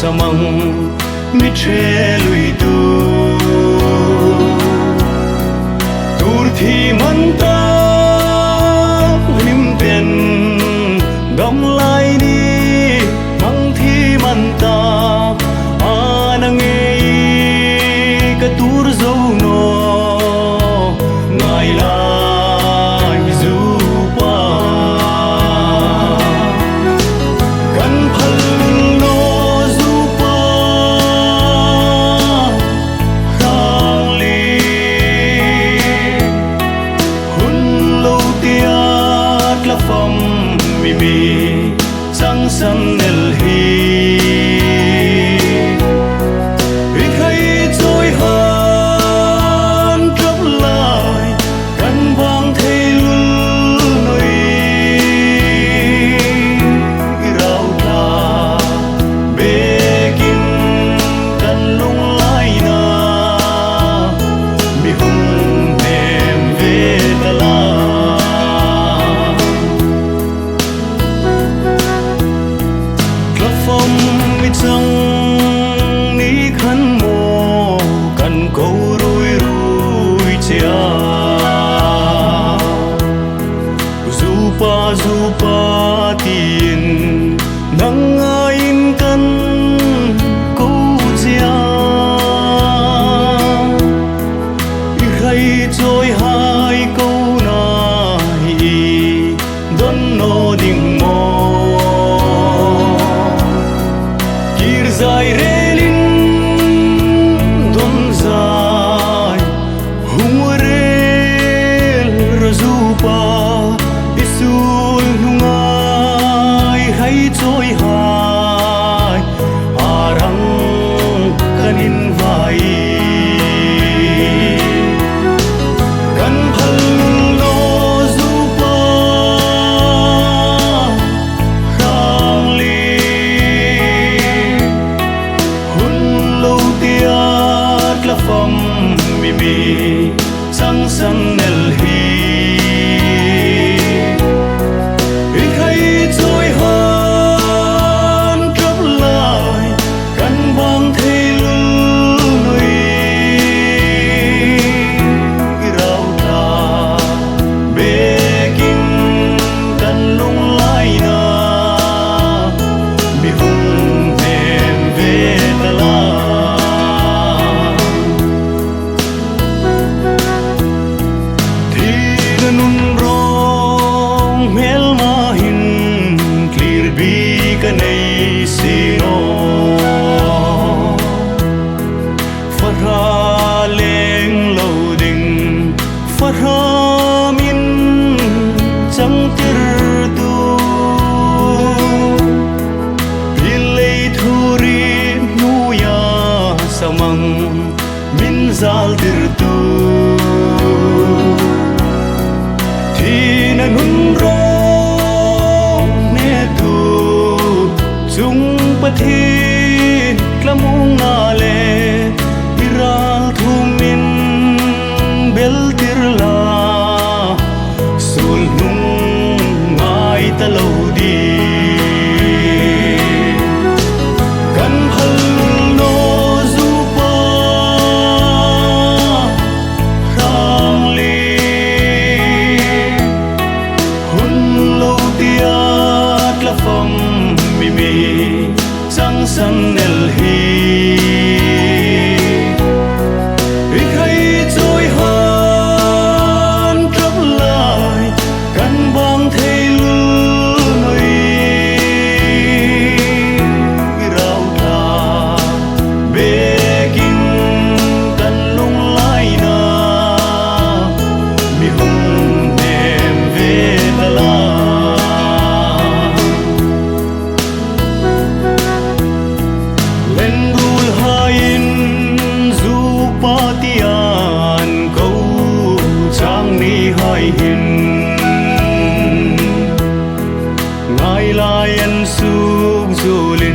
samang mi tre lui tu tur thi man ta lim ten gam lai ni mang thi man ta anang e ka tur zo no ngai lai zu pa kan phal no zu pa khang li hun lo tiat la fam mi mi sang sam nel hi sang ni khăn mồ cần câu rui rui chia du pa tiền nắng in căn câu chia hay trôi hai câu này đón nó đình mò dài relin don dài hung rel razupa isul nungai hay trôi hai arang kanin vai kan phal no zupa khang li la fam mi mi sang sang nel hi i khai trôi han trấp lại căn bang thê lu nuôi rau ta bê kinh căn lung lai na mi hung em về ta la nun rong mel ma hin clear bi ka nei sino farha leng lo ding farha min chang tir tu pilei thuri nu ya samang min zal tir tu nun rong ne tu chung pathin klamung na le iral thumin bel tirla sul nung ngai talo di kan phal no zu pa khang li la fam mi mi sang sang nel hi i khai trôi han trấp lại căn bang thê lu nuôi rau ta bê kinh căn lung lai na mi hung em về ta la patian câu trang ni hai hin ngai lai an su du lin